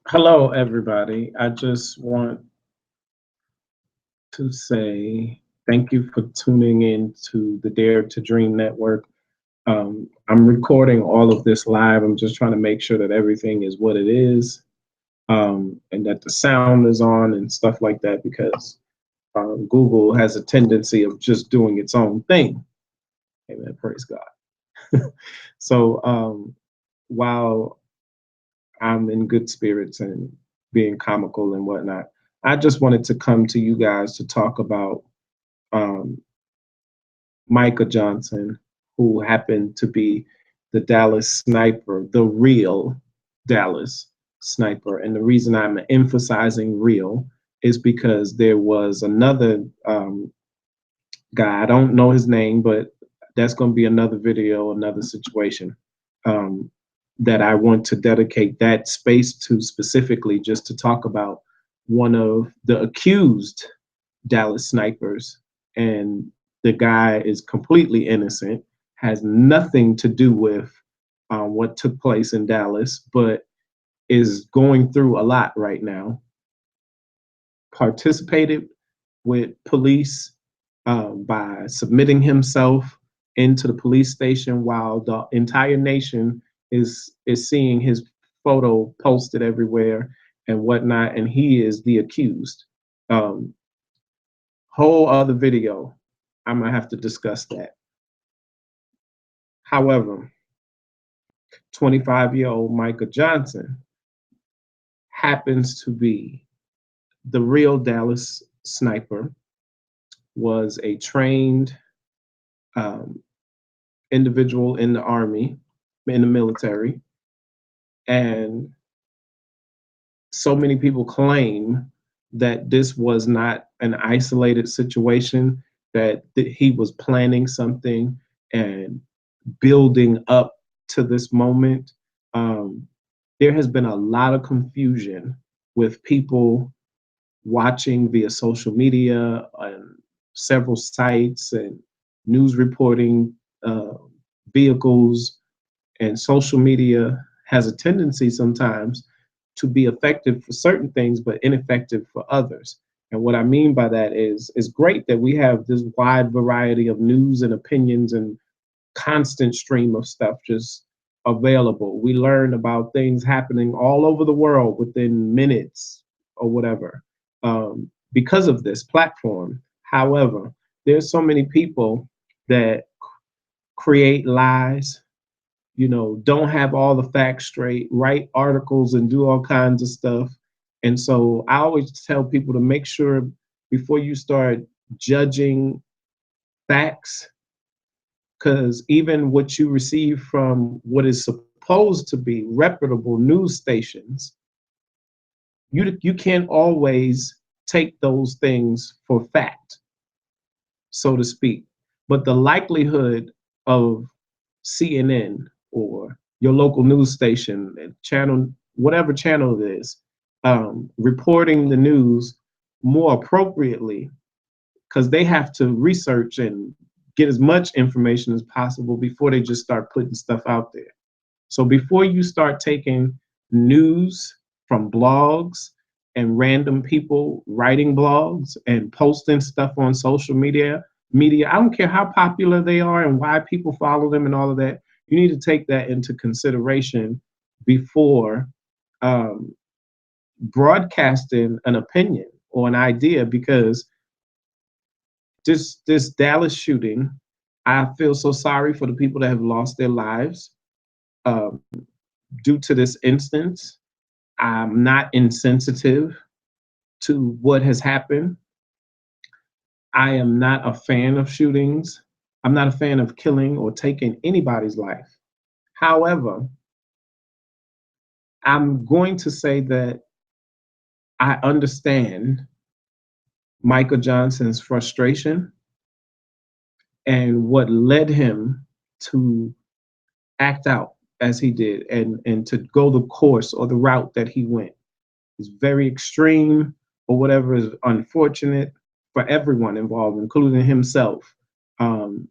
Hello, everybody. I just want to say thank you for tuning in to the Dare to Dream Network. I'm recording all of this live. I'm just trying to make sure that everything is what it is, and that the sound is on and stuff like that because Google has a tendency of just doing its own thing. Amen. Praise God. So while I'm in good spirits and being comical and whatnot, I just wanted to come to you guys to talk about um, Micah Johnson, who happened to be the Dallas sniper, the real Dallas sniper. And the reason I'm emphasizing real is because there was another guy, I don't know his name, but that's going to be another video, another situation um, that I want to dedicate that space to specifically just to talk about one of the accused Dallas snipers. And the guy is completely innocent, has nothing to do with what took place in Dallas, but is going through a lot right now. Participated with police by submitting himself into the police station while the entire nation is seeing his photo posted everywhere and whatnot, and he is the accused. Um, Whole other video. I'm gonna have to discuss that. However, 25-year-old Micah Johnson happens to be the real Dallas sniper, was a trained um, individual in the army, in the military, and so many people claim that this was not an isolated situation, that he was planning something and building up to this moment. Um, there has been a lot of confusion with people watching via social media and several sites and news reporting vehicles, and social media has a tendency sometimes to be effective for certain things but ineffective for others. And what I mean by that is it's great that we have this wide variety of news and opinions and constant stream of stuff just available. We learn about things happening all over the world within minutes or whatever because of this platform. However, there's so many people that create lies, don't have all the facts straight, write articles and do all kinds of stuff. And so I always tell people to make sure before you start judging facts, because even what you receive from what is supposed to be reputable news stations, you can't always take those things for fact, so to speak. But the likelihood of CNN or your local news station, channel, whatever channel it is, reporting the news more appropriately, because they have to research and get as much information as possible before they just start putting stuff out there. So before you start taking news from blogs and random people writing blogs and posting stuff on social media, I don't care how popular they are and why people follow them and all of that, you need to take that into consideration before um, broadcasting an opinion or an idea, because this Dallas shooting, I feel so sorry for the people that have lost their lives um, due to this instance. I'm not insensitive to what has happened. I am not a fan of shootings. I'm not a fan of killing or taking anybody's life. However, I'm going to say that I understand Michael Johnson's frustration and what led him to act out as he did, and to go the course or the route that he went. It's very extreme, or whatever, is unfortunate for everyone involved, including himself. Um,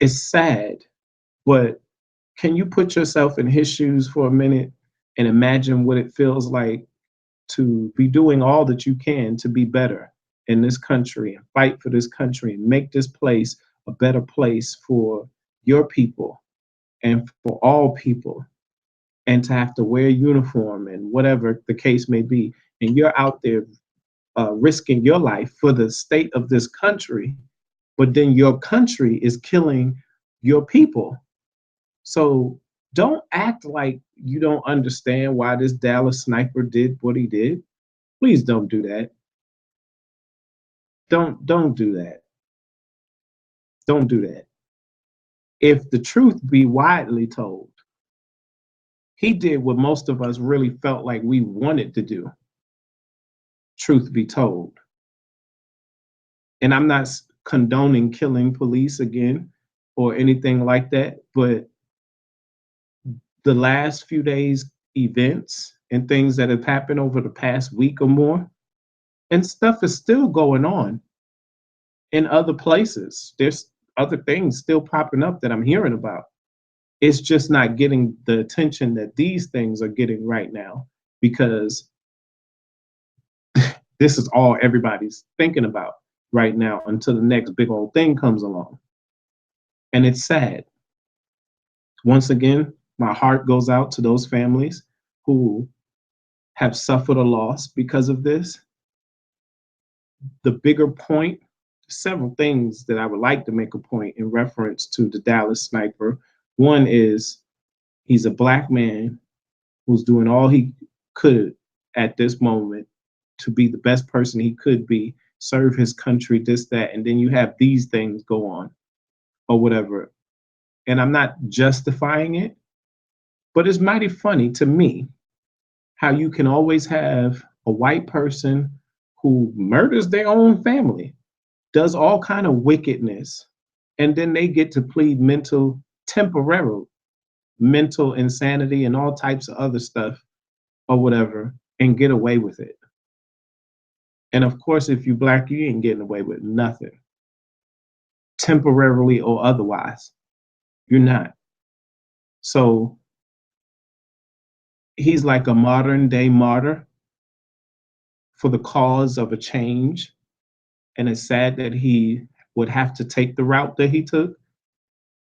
it's sad, but can you put yourself in his shoes for a minute? and imagine what it feels like to be doing all that you can to be better in this country and fight for this country and make this place a better place for your people and for all people, and to have to wear a uniform and whatever the case may be, and you're out there risking your life for the state of this country, but then your country is killing your people. So don't act like you don't understand why this Dallas sniper did what he did. Please don't do that. Don't do that. Don't do that. If the truth be widely told, he did what most of us really felt like we wanted to do. Truth be told. And I'm not condoning killing police again or anything like that, but the last few days events and things that have happened over the past week or more, and stuff is still going on in other places. There's other things still popping up that I'm hearing about. It's just not getting the attention that these things are getting right now, because this is all everybody's thinking about right now until the next big old thing comes along. And it's sad. Once again, my heart goes out to those families who have suffered a loss because of this. The bigger point, several things that I would like to make a point in reference to the Dallas sniper. One is he's a black man who's doing all he could at this moment to be the best person he could be, serve his country, this, that, and then you have these things go on or whatever. And I'm not justifying it, but it's mighty funny to me how you can always have a white person who murders their own family, does all kind of wickedness, and then they get to plead temporary mental insanity and all types of other stuff or whatever and get away with it. And of course, if you black, you ain't getting away with nothing, temporarily or otherwise. You're not. So he's like a modern day martyr for the cause of a change. And it's sad that he would have to take the route that he took.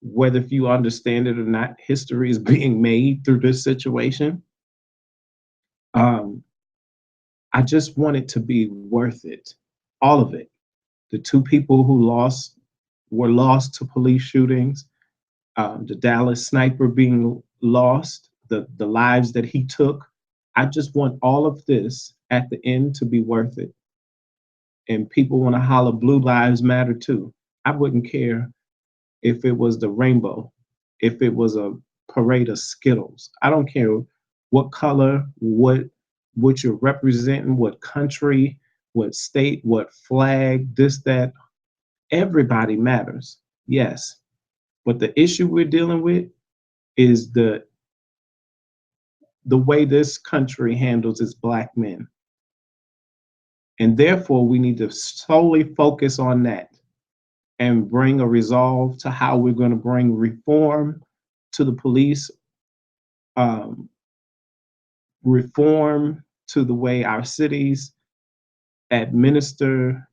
Whether if you understand it or not, history is being made through this situation. Um, I just want it to be worth it, all of it. The two people who were lost to police shootings, the Dallas sniper being lost, the lives that he took. I just want all of this at the end to be worth it. And people want to holler Blue Lives Matter too. I wouldn't care if it was the rainbow, if it was a parade of Skittles. I don't care what color, what you're representing, what country, what state, what flag, this, that. Everybody matters, yes. But the issue we're dealing with is the way this country handles its black men. And therefore, we need to solely focus on that and bring a resolve to how we're going to bring reform to the police, um, reform to the way our cities administer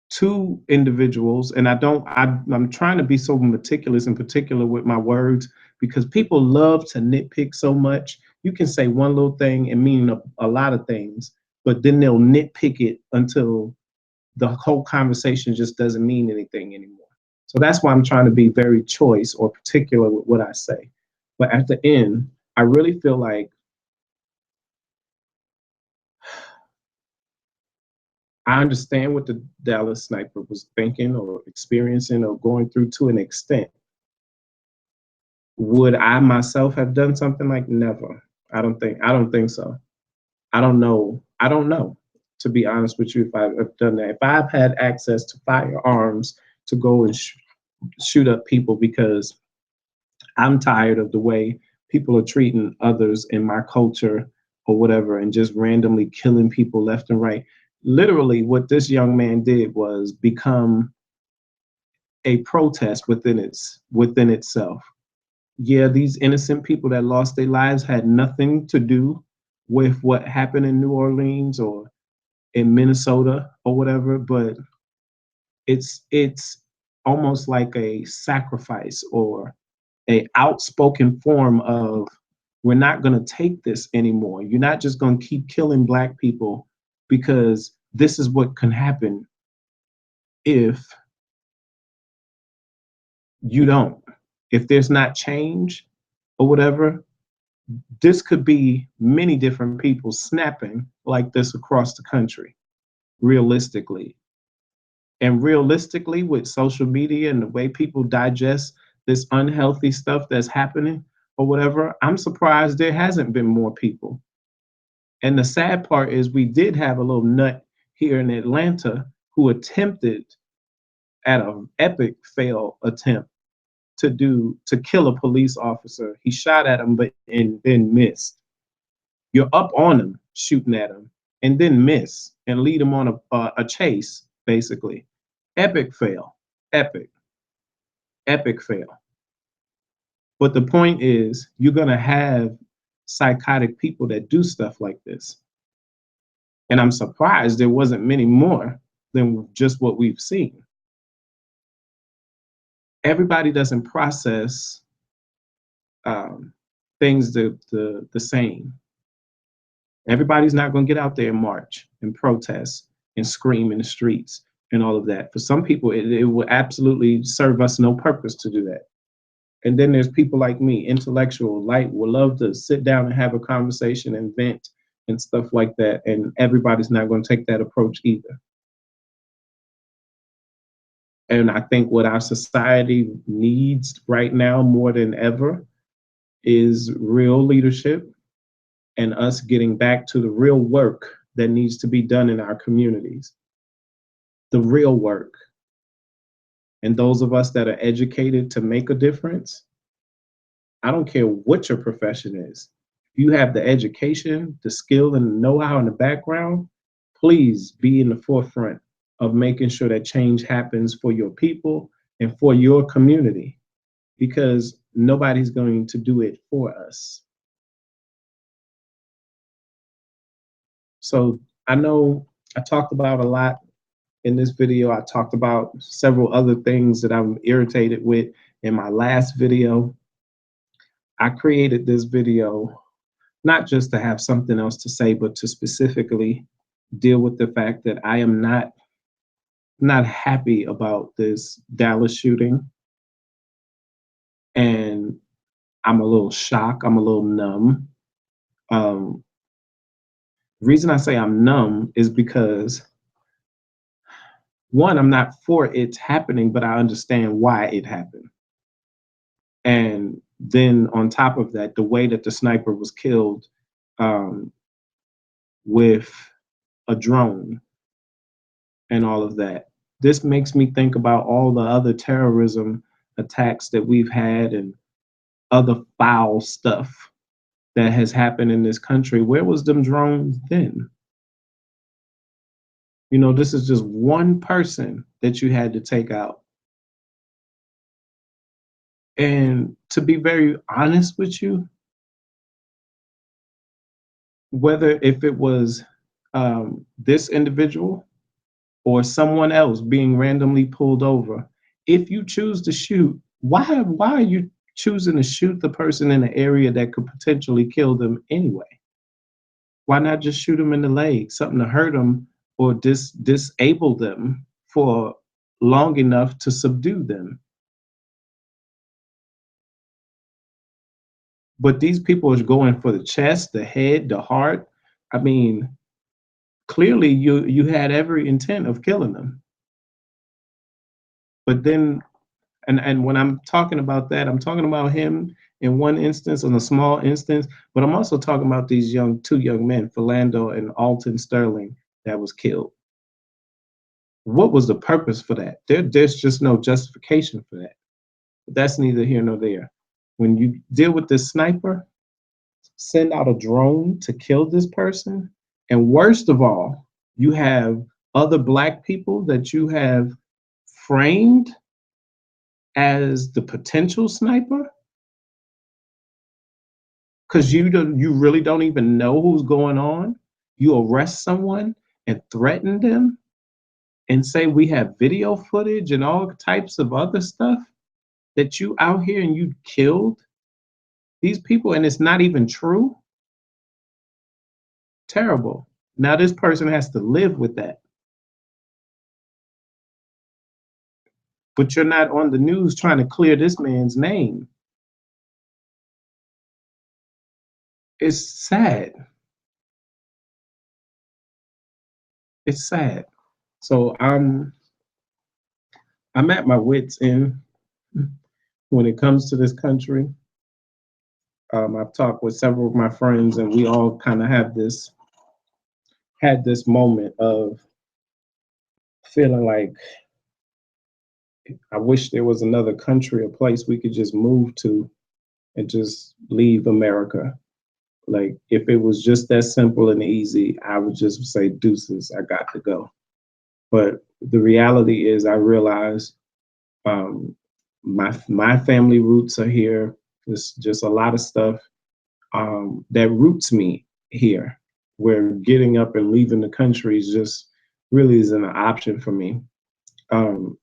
to individuals. And I'm trying to be so meticulous in particular with my words, because people love to nitpick so much. You can say one little thing and mean a lot of things, but then they'll nitpick it until the whole conversation just doesn't mean anything anymore. So that's why I'm trying to be very choice or particular with what I say. But at the end, I really feel like I understand what the Dallas sniper was thinking or experiencing or going through to an extent. Would I myself have done something like never? I don't think so. I don't know. I don't know, to be honest with you, if I've done that. If I've had access to firearms to go and shoot up people because I'm tired of the way people are treating others in my culture or whatever and just randomly killing people left and right. Literally, what this young man did was become a protest within itself. Yeah, these innocent people that lost their lives had nothing to do with what happened in New Orleans or in Minnesota or whatever, but it's almost like a sacrifice or a outspoken form of, we're not going to take this anymore. You're not just going to keep killing black people, because this is what can happen if you don't. If there's not change or whatever, this could be many different people snapping like this across the country, realistically. And realistically, with social media and the way people digest this unhealthy stuff that's happening or whatever, I'm surprised there hasn't been more people. And the sad part is, we did have a little nut here in Atlanta who attempted at an epic fail attempt to kill a police officer. He shot at him, but and then missed. You're up on him, shooting at him, and then miss and lead him on a chase, basically. Epic fail, epic, epic fail. But the point is, you're gonna have psychotic people that do stuff like this, and I'm surprised there wasn't many more than just what we've seen. Everybody doesn't process um, things the same. Everybody's not going to get out there and march and protest and scream in the streets and all of that. For some people, it will absolutely serve us no purpose to do that. And then there's people like me, intellectual, light, will love to sit down and have a conversation and vent and stuff like that. And everybody's not going to take that approach either. And I think what our society needs right now more than ever is real leadership, and us getting back to the real work that needs to be done in our communities. The real work. And those of us that are educated to make a difference, I don't care what your profession is. If you have the education, the skill, and the know-how in the background, please be in the forefront of making sure that change happens for your people and for your community, because nobody's going to do it for us. So I know I talked about a lot in this video. I talked about several other things that I'm irritated with in my last video. I created this video not just to have something else to say, but to specifically deal with the fact that I am not happy about this Dallas shooting. And I'm a little shocked. I'm a little numb. Um, the reason I say I'm numb is because, one, I'm not for it happening, but I understand why it happened. And then on top of that, the way that the sniper was killed, um, with a drone and all of that. This makes me think about all the other terrorism attacks that we've had and other foul stuff that has happened in this country. Where was them drones then? You know, this is just one person that you had to take out. And to be very honest with you, whether if it was this individual or someone else being randomly pulled over, if you choose to shoot, why are you choosing to shoot the person in an area that could potentially kill them anyway? Why not just shoot them in the leg, something to hurt them or disable them for long enough to subdue them? But these people are going for the chest, the head, the heart. I mean, clearly you had every intent of killing them. But then, and when I'm talking about that, I'm talking about him in one instance, in a small instance, but I'm also talking about these two young men, Philando and Alton Sterling, that was killed. What was the purpose for that? There's just no justification for that. But that's neither here nor there. When you deal with this sniper, send out a drone to kill this person, and worst of all, you have other black people that you have framed as the potential sniper. because you really don't even know who's going on. You arrest someone and threaten them and say we have video footage and all types of other stuff that you out here and you killed these people and it's not even true. Terrible. Now this person has to live with that. But you're not on the news trying to clear this man's name. It's sad. It's sad. So I'm at my wits' end when it comes to this country. I've talked with several of my friends, and we all kind of have this had this moment of feeling like I wish there was another country, a place we could just move to and just leave America. Like if it was just that simple and easy, I would just say deuces, I got to go. But the reality is, I realize um, my family roots are here. There's just a lot of stuff that roots me here, where getting up and leaving the country is just really isn't an option for me. Um,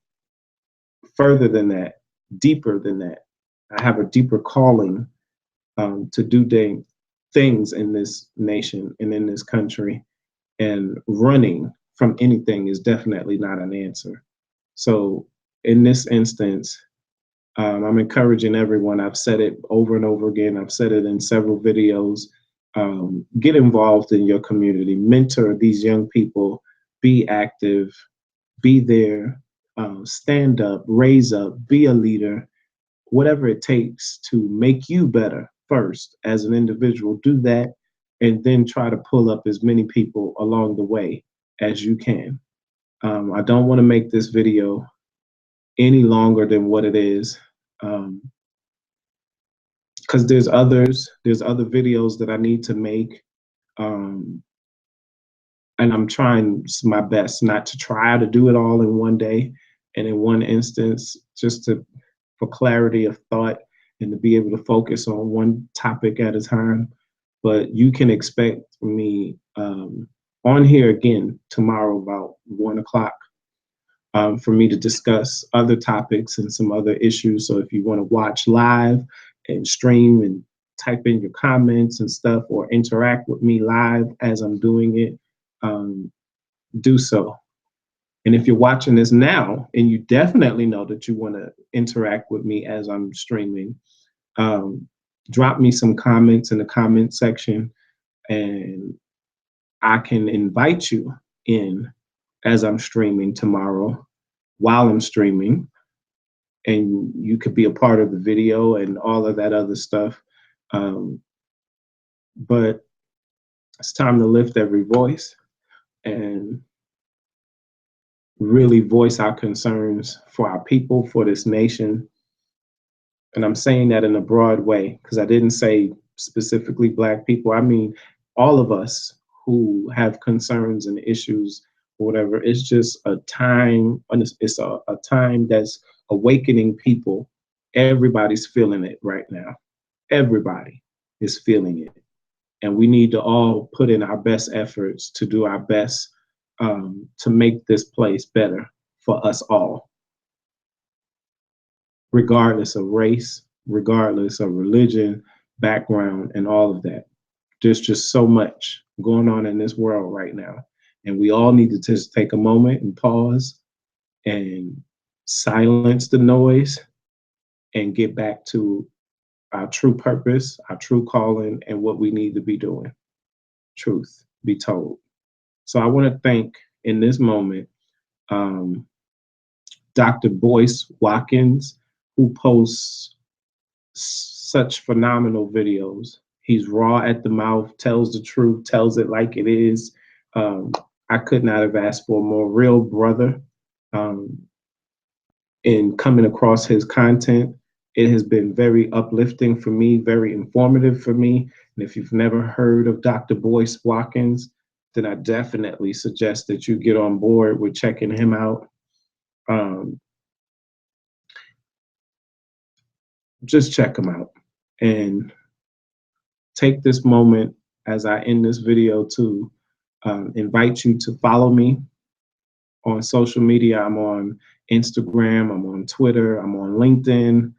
Further than that, deeper than that, I have a deeper calling to do things in this nation and in this country, and running from anything is definitely not an answer. So, in this instance, I'm encouraging everyone. I've said it over and over again. I've said it in several videos. Get involved in your community, mentor these young people, be active, be there, stand up, raise up, be a leader, whatever it takes to make you better first as an individual. Do that, and then try to pull up as many people along the way as you can. I don't want to make this video any longer than what it is. Because there's other videos that I need to make. Um, and I'm trying my best not to try to do it all in one day and in one instance, just to for clarity of thought and to be able to focus on one topic at a time. But you can expect me on here again tomorrow about 1 o'clock for me to discuss other topics and some other issues. So if you want to watch live and stream and type in your comments and stuff or interact with me live as I'm doing it, do so. And if you're watching this now and you definitely know that you want to interact with me as I'm streaming, drop me some comments in the comment section and I can invite you in as I'm streaming tomorrow while I'm streaming, and you could be a part of the video and all of that other stuff. But it's time to lift every voice and really voice our concerns for our people, for this nation. And I'm saying that in a broad way because I didn't say specifically Black people. I mean, all of us who have concerns and issues or whatever. It's just a time, it's a time that's awakening people. Everybody's feeling it right now. Everybody is feeling it. And we need to all put in our best efforts to do our best to make this place better for us all, regardless of race, regardless of religion, background, and all of that. There's just so much going on in this world right now. And we all need to just take a moment and pause and silence the noise and get back to our true purpose, our true calling, and what we need to be doing. Truth be told. So I want to thank in this moment Dr. Boyce Watkins, who posts such phenomenal videos. He's raw at the mouth, tells the truth, tells it like it is. I could not have asked for a more real brother in coming across his content. It has been very uplifting for me, very informative for me. And if you've never heard of Dr. Boyce Watkins, then I definitely suggest that you get on board with checking him out. Just check him out and take this moment as I end this video to invite you to follow me on social media. I'm on Instagram, I'm on Twitter, I'm on LinkedIn.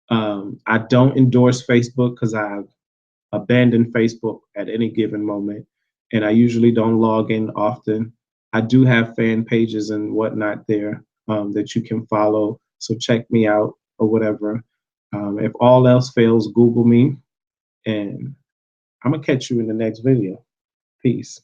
I don't endorse Facebook because I've abandoned Facebook at any given moment, and I usually don't log in often. I do have fan pages and whatnot there that you can follow, so check me out or whatever. If all else fails, Google me, and I'm gonna catch you in the next video. Peace.